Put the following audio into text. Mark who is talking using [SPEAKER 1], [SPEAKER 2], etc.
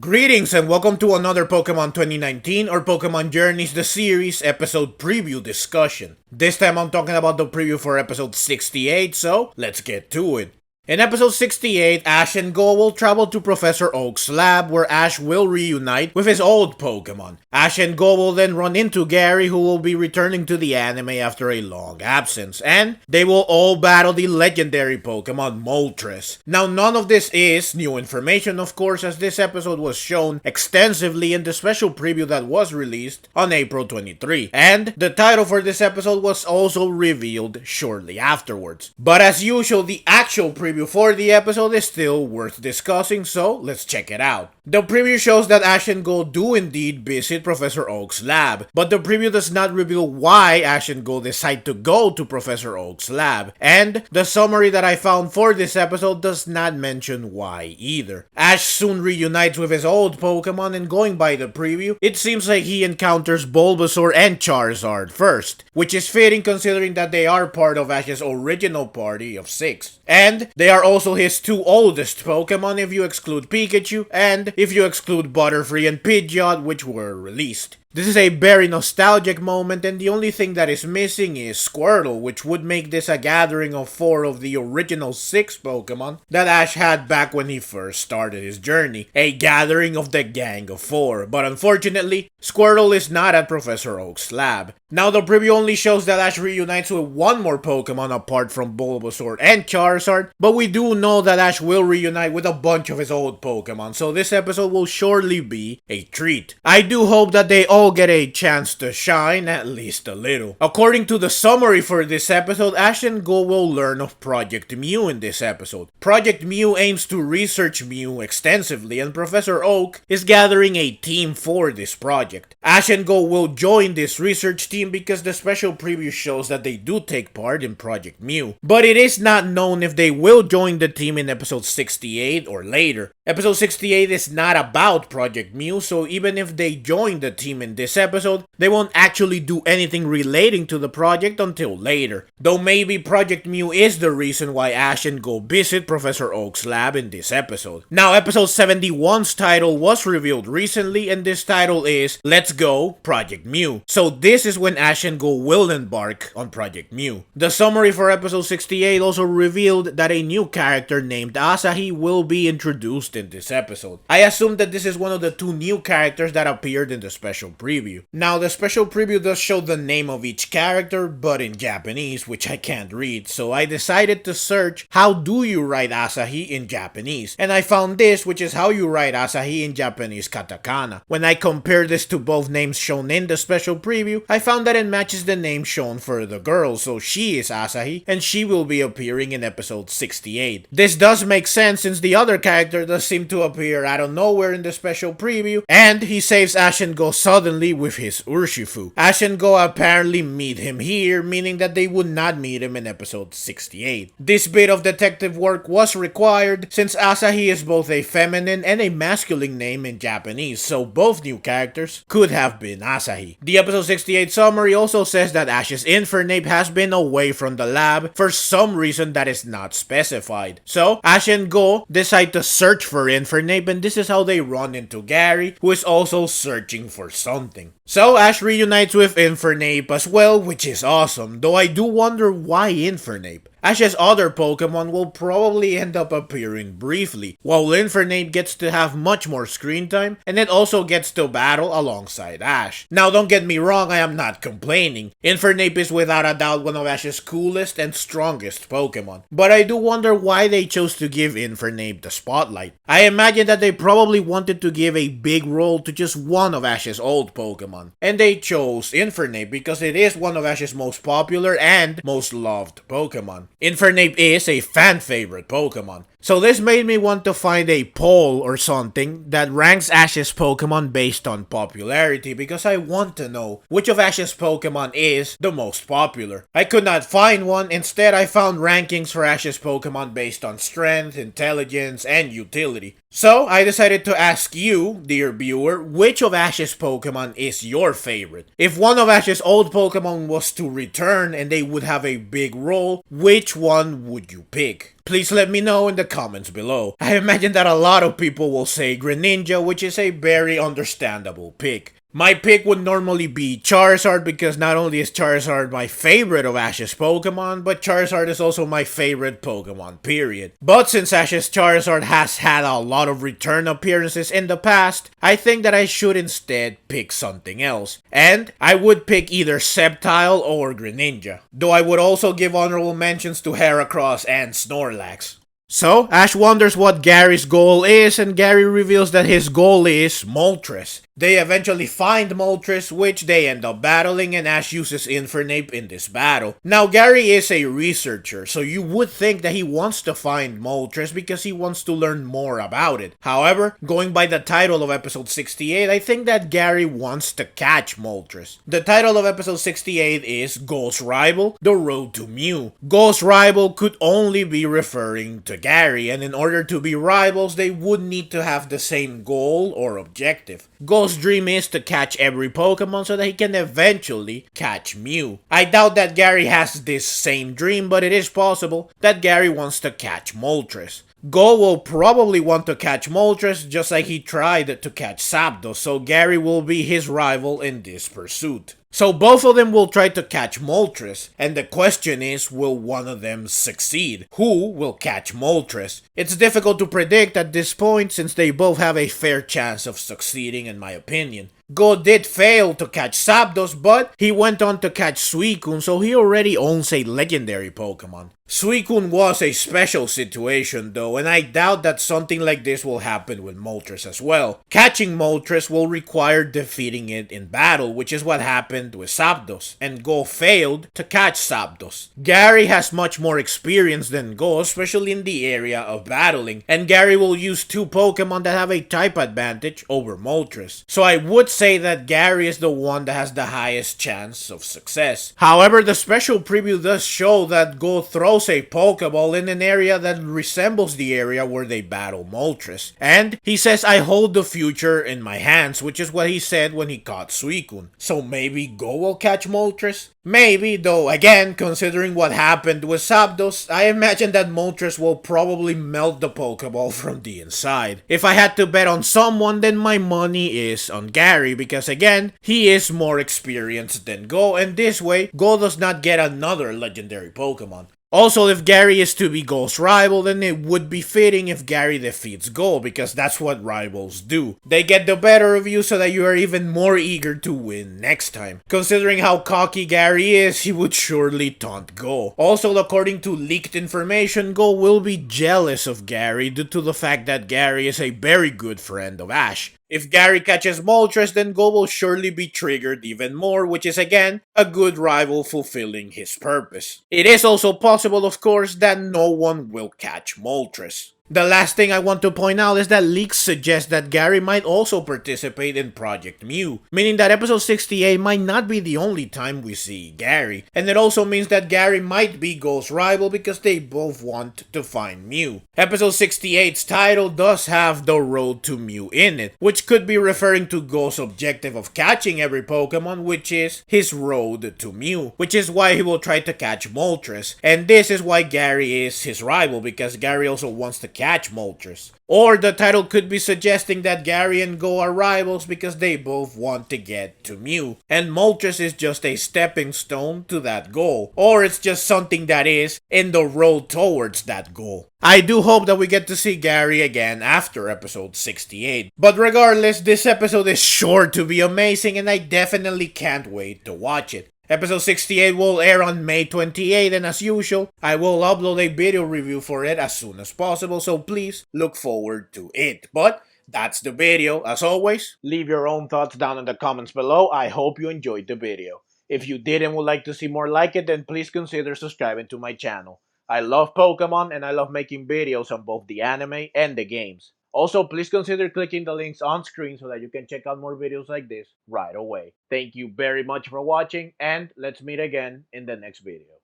[SPEAKER 1] Greetings and welcome to another Pokemon 2019 or Pokemon Journeys the Series episode preview discussion. This time I'm talking about the preview for episode 68, so let's get to it. In episode 68, Ash and Goh will travel to Professor Oak's lab where Ash will reunite with his old Pokemon. Ash and Goh will then run into Gary, who will be returning to the anime after a long absence, and they will all battle the legendary Pokemon Moltres. Now none of this is new information, of course, as this episode was shown extensively in the special preview that was released on April 23, and the title for this episode was also revealed shortly afterwards. But as usual, the actual preview for the episode is still worth discussing, so let's check it out. The preview shows that Ash and Goh do indeed visit Professor Oak's lab, but the preview does not reveal why Ash and Goh decide to go to Professor Oak's lab, and the summary that I found for this episode does not mention why either. Ash soon reunites with his old Pokemon, and going by the preview, it seems like he encounters Bulbasaur and Charizard first, which is fitting considering that they are part of Ash's original party of 6. And they are also his two oldest Pokemon if you exclude Pikachu, and if you exclude Butterfree and Pidgeot, which were released. This is a very nostalgic moment, and the only thing that is missing is Squirtle, which would make this a gathering of 4 of the original 6 Pokemon that Ash had back when he first started his journey. A gathering of the Gang of 4, but unfortunately, Squirtle is not at Professor Oak's lab. Now the preview only shows that Ash reunites with one more Pokemon apart from Bulbasaur and Charizard, but we do know that Ash will reunite with a bunch of his old Pokemon, so this episode will surely be a treat. I do hope that they all get a chance to shine, at least a little. According to the summary for this episode, Ash and Goh will learn of Project Mew in this episode. Project Mew aims to research Mew extensively, and Professor Oak is gathering a team for this project. Ash and Goh will join this research team because the special preview shows that they do take part in Project Mew, but it is not known if they will join the team in episode 68 or later. Episode 68 is not about Project Mew, so even if they join the team in this episode, they won't actually do anything relating to the project until later. Though maybe Project Mew is the reason why Ash and Goh visit Professor Oak's lab in this episode. Now, episode 71's title was revealed recently, and this title is Let's Go, Project Mew. So this is when Ash and Goh will embark on Project Mew. The summary for episode 68 also revealed that a new character named Asahi will be introduced in this episode. I assume that this is one of the 2 new characters that appeared in the special preview. Now, the special preview does show the name of each character, but in Japanese, which I can't read, so I decided to search how do you write Asahi in Japanese, and I found this, which is how you write Asahi in Japanese katakana. When I compare this to both names shown in the special preview, I found that it matches the name shown for the girl, so she is Asahi, and she will be appearing in episode 68. This does make sense since the other character does seem to appear out of nowhere in the special preview, and he saves Ash and Goh suddenly with his Urshifu. Ash and Goh apparently meet him here, meaning that they would not meet him in episode 68. This bit of detective work was required since Asahi is both a feminine and a masculine name in Japanese, so both new characters could have been Asahi. The episode 68 summary also says that Ash's Infernape has been away from the lab for some reason that is not specified. So Ash and Goh decide to search for Infernape, and this is how they run into Gary, who is also searching for something. So Ash reunites with Infernape as well, which is awesome, though I do wonder why Infernape. Ash's other Pokemon will probably end up appearing briefly, while Infernape gets to have much more screen time, and it also gets to battle alongside Ash. Now don't get me wrong, I am not complaining. Infernape is without a doubt one of Ash's coolest and strongest Pokemon, but I do wonder why they chose to give Infernape the spotlight. I imagine that they probably wanted to give a big role to just one of Ash's old Pokemon, and they chose Infernape because it is one of Ash's most popular and most loved Pokemon. Infernape is a fan favorite Pokemon, so this made me want to find a poll or something that ranks Ash's Pokemon based on popularity because I want to know which of Ash's Pokemon is the most popular. I could not find one, instead I found rankings for Ash's Pokemon based on strength, intelligence, and utility. So I decided to ask you, dear viewer, which of Ash's Pokemon is your favorite? If one of Ash's old Pokemon was to return and they would have a big role, which one would you pick? Please let me know in the comments below. I imagine that a lot of people will say Greninja, which is a very understandable pick. My pick would normally be Charizard because not only is Charizard my favorite of Ash's Pokemon, but Charizard is also my favorite Pokemon, period. But since Ash's Charizard has had a lot of return appearances in the past, I think that I should instead pick something else. And I would pick either Sceptile or Greninja, though I would also give honorable mentions to Heracross and Snorlax. So, Ash wonders what Gary's goal is, and Gary reveals that his goal is Moltres. They eventually find Moltres, which they end up battling, and Ash uses Infernape in this battle. Now, Gary is a researcher, so you would think that he wants to find Moltres because he wants to learn more about it. However, going by the title of episode 68, I think that Gary wants to catch Moltres. The title of episode 68 is Goh's Rival, The Road to Mew. Goh's Rival could only be referring to Gary, and in order to be rivals, they would need to have the same goal or objective. Goh's dream is to catch every Pokemon so that he can eventually catch Mew. I doubt that Gary has this same dream, but it is possible that Gary wants to catch Moltres. Goh will probably want to catch Moltres just like he tried to catch Zapdos, so Gary will be his rival in this pursuit. So both of them will try to catch Moltres, and the question is, will one of them succeed? Who will catch Moltres? It's difficult to predict at this point since they both have a fair chance of succeeding in my opinion. Goh did fail to catch Zapdos, but he went on to catch Suicune, so he already owns a legendary Pokemon. Suicune was a special situation though, and I doubt that something like this will happen with Moltres as well. Catching Moltres will require defeating it in battle, which is what happened with Zapdos, and Goh failed to catch Zapdos. Gary has much more experience than Goh, especially in the area of battling, and Gary will use two Pokemon that have a type advantage over Moltres. So I would say that Gary is the one that has the highest chance of success. However, the special preview does show that Goh throws a Pokeball in an area that resembles the area where they battle Moltres. And he says, I hold the future in my hands, which is what he said when he caught Suicune. So maybe Goh will catch Moltres? Maybe, though again, considering what happened with Zapdos, I imagine that Moltres will probably melt the Pokeball from the inside. If I had to bet on someone, then my money is on Gary, because again, he is more experienced than Goh, and this way, Goh does not get another legendary Pokemon. Also, if Gary is to be Goh's rival, then it would be fitting if Gary defeats Goh, because that's what rivals do. They get the better of you so that you are even more eager to win next time. Considering how cocky Gary is, he would surely taunt Goh. Also, according to leaked information, Goh will be jealous of Gary due to the fact that Gary is a very good friend of Ash. If Gary catches Moltres, then Goh will surely be triggered even more, which is again, a good rival fulfilling his purpose. It is also possible, of course, that no one will catch Moltres. The last thing I want to point out is that leaks suggest that Gary might also participate in Project Mew, meaning that episode 68 might not be the only time we see Gary, and it also means that Gary might be Goh's rival because they both want to find Mew. Episode 68's title does have The Road to Mew in it, which could be referring to Goh's objective of catching every Pokemon, which is his road to Mew, which is why he will try to catch Moltres, and this is why Gary is his rival, because Gary also wants to catch Moltres. Or the title could be suggesting that Gary and Goh are rivals because they both want to get to Mew, and Moltres is just a stepping stone to that goal, or it's just something that is in the road towards that goal. I do hope that we get to see Gary again after episode 68, but regardless, this episode is sure to be amazing and I definitely can't wait to watch it. Episode 68 will air on May 28th, and as usual, I will upload a video review for it as soon as possible, so please look forward to it. But that's the video. As always, leave your own thoughts down in the comments below. I hope you enjoyed the video. If you did and would like to see more like it, then please consider subscribing to my channel. I love Pokemon and I love making videos on both the anime and the games. Also, please consider clicking the links on screen so that you can check out more videos like this right away. Thank you very much for watching, and let's meet again in the next video.